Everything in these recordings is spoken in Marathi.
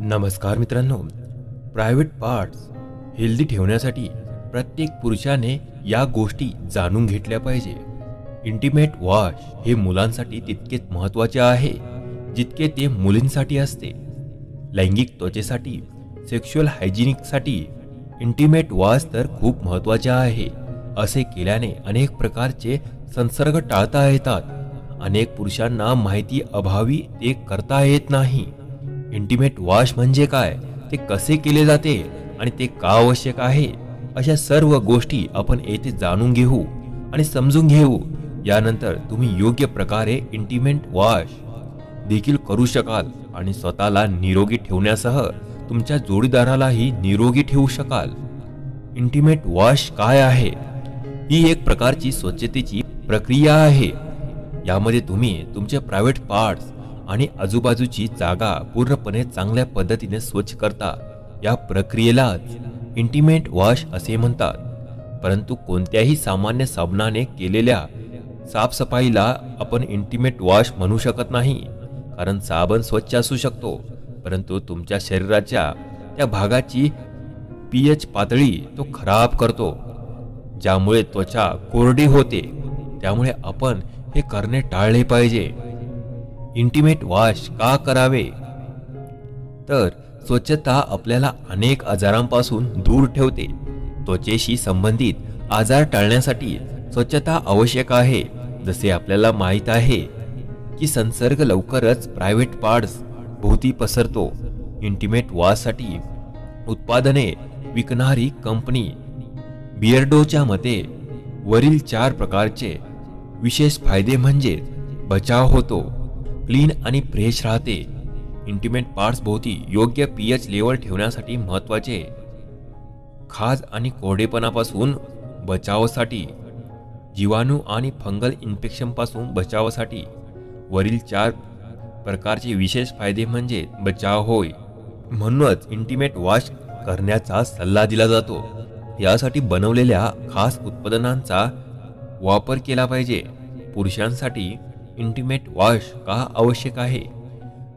नमस्कार मित्रांनो, प्रायव्हेट पार्ट्स हेल्दी ठेवण्यासाठी प्रत्येक पुरुषाने या गोष्टी जाणून घेतल्या पाहिजे। इंटिमेट वॉश हे मुलांसाठी तितकेच महत्त्वाचे आहे जितके ते मुलींसाठी असते। लैंगिक त्वचेसाठी, सेक्शुअल हायजिनिकसाठी इंटिमेट वॉश तर खूप महत्त्वाचे आहे। असे केल्याने अनेक प्रकारचे संसर्ग टाळता येतात। अनेक पुरुषांना माहिती अभावी ते करता येत नाही। इंटिमेट वॉश म्हणजे काय, ते कसे केले जाते आणि ते का आवश्यक आहे, अशा सर्व गोष्टी आपण येथे जाणून घेऊ आणि समजून घेऊ। यानंतर तुम्ही योग्य प्रकारे इंटिमेट वॉश देखील करू शकाल आणि स्वतःला निरोगी ठेवण्यासह तुमच्या जोडीदारालाही निरोगी ठेवू शकाल। इंटिमेट वॉश काय आहे? ही एक प्रकारची स्वच्छतेची प्रक्रिया आहे। यामध्ये तुम्ही तुमचे प्रायव्हेट पार्ट्स आणि आजूबाजूची जागा पूर्णपणे चांगल्या पद्धतीने स्वच्छ करता। या प्रक्रियेलाच इंटिमेट वॉश असे म्हणतात। परंतु कोणत्याही सामान्य साबणाने केलेल्या साफसफाईला आपण इंटिमेट वॉश म्हणू शकत नाही, कारण साबण स्वच्छ असू शकतो परंतु तुमच्या शरीराच्या त्या भागाची पीएच पातळी तो खराब करतो, ज्यामुळे त्वचा कोरडी होते। त्यामुळे आपण हे करणे टाळले पाहिजे। इंटिमेट वॉश का करावे? तर स्वच्छता आपल्याला अनेक आजारांपासून दूर ठेवते। त्वचेशी संबंधित आजार टाळण्यासाठी स्वच्छता आवश्यक आहे। जसे आपल्याला माहित आहे की संसर्ग लवकरच प्रायव्हेट पार्ट्स भोवती पसरतो। इंटिमेट वॉशसाठी उत्पादने विकणारी कंपनी बियर्डोच्या मते वरील 4 प्रकारचे विशेष फायदे म्हणजे बचाव होतो, क्लीन आणि फ्रेश राहते, इंटिमेट पार्ट्स भोवती योग्य पीएच लेवल ठेवण्यासाठी महत्त्वाचे, खाज आणि कोरडेपणापासून बचावासाठी, जीवाणू आणि फंगल इन्फेक्शनपासून बचावासाठी। वरील 4 प्रकारचे विशेष फायदे म्हणजे बचाव होय। म्हणूनच इंटिमेट वॉश करण्याचा सल्ला दिला जातो। यासाठी बनवलेल्या खास उत्पादनांचा वापर केला पाहिजे। पुरुषांसाठी इंटिमेट वॉश का आवश्यक आहे?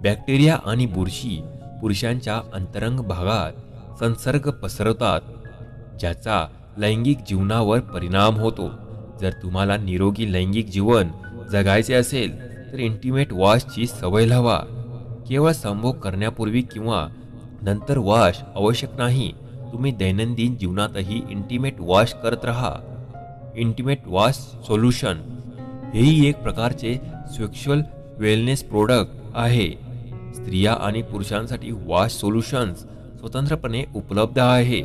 बॅक्टेरिया आणि बुरशी पुरुषांच्या अंतरंग भागात संसर्ग पसरवतात, ज्याचा लैंगिक जीवनावर परिणाम होतो। जर तुम्हाला निरोगी लैंगिक जीवन जगायचे असेल तर इंटिमेट वॉशची सवय लावा। केवळ संभोग करण्यापूर्वी किंवा नंतर वॉश आवश्यक नाही, तुम्ही दैनंदिन जीवनातही इंटिमेट वॉश करत राहा। इंटिमेट वॉश सोल्युशन हेही एक प्रकारचे सेक्शुअल वेलनेस प्रोडक्ट आहे। स्त्रिया आणि पुरुषांसाठी वॉश सोल्युशन्स स्वतंत्रपणे उपलब्ध आहे।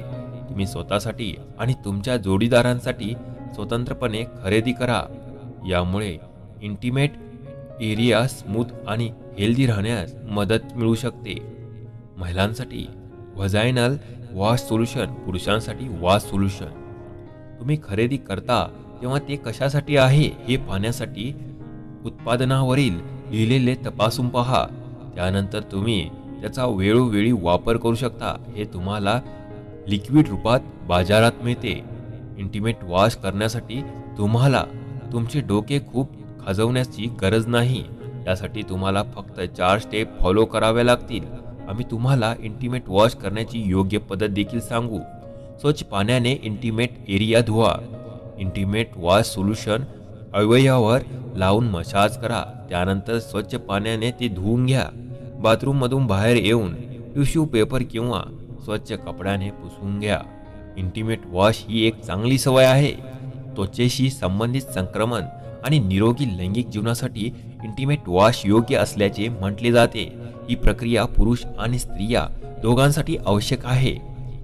तुम्ही स्वतःसाठी आणि तुमच्या जोडीदारांसाठी स्वतंत्रपणे खरेदी करा। यामुळे इंटिमेट एरिया स्मूथ आणि हेल्दी राहण्यास मदत मिळू शकते। महिलांसाठी व्हाजायनल वॉश सोल्युशन, पुरुषांसाठी वॉश सोल्युशन। तुम्ही खरेदी करता तेव्हा ते कशासाठी आहे हे पाहण्यासाठी उत्पादनावरील लिहिलेले तपासून पहा। त्यानंतर तुम्ही त्याचा वेळोवेळी वापर करू शकता। हे तुम्हाला लिक्विड रूपात बाजारात मिळते। इंटिमेट वॉश करण्यासाठी तुम्हाला तुमचे डोके खूप खाजवण्याची गरज नाही। यासाठी तुम्हाला फक्त 4 स्टेप फॉलो कराव्या लागतील। आम्ही तुम्हाला इंटिमेट वॉश करण्याची योग्य पद्धत देखील सांगू। स्वच्छ पाण्याने इंटिमेट एरिया धुवा। इंटिमेट वॉश सोल्युशन अवयवावर लावून मसाज करा। त्यानंतर स्वच्छ पाण्याने ते धुवून घ्या। बाथरूम मधून बाहेर येऊन टिश्यू पेपर किंवा स्वच्छ कपड्याने पुसून घ्या। इंटिमेट वॉश ही एक चांगली सवय आहे। त्वचेशी संबंधित संक्रमण आणि निरोगी लैंगिक जीवनासाठी इंटिमेट वॉश योग्य असल्याचे म्हटले जाते। ही प्रक्रिया पुरुष आणि स्त्रिया दोघांसाठी आवश्यक आहे।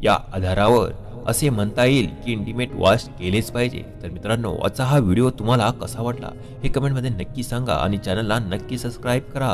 या आधारावर असे म्हणता येईल की इंटिमेट वॉश केलेच पाहिजे। तर मित्रांनो, आजचा हा व्हिडिओ तुम्हाला कसा वाटला हे कमेंटमध्ये नक्की सांगा आणि चॅनलला नक्की सबस्क्राईब करा।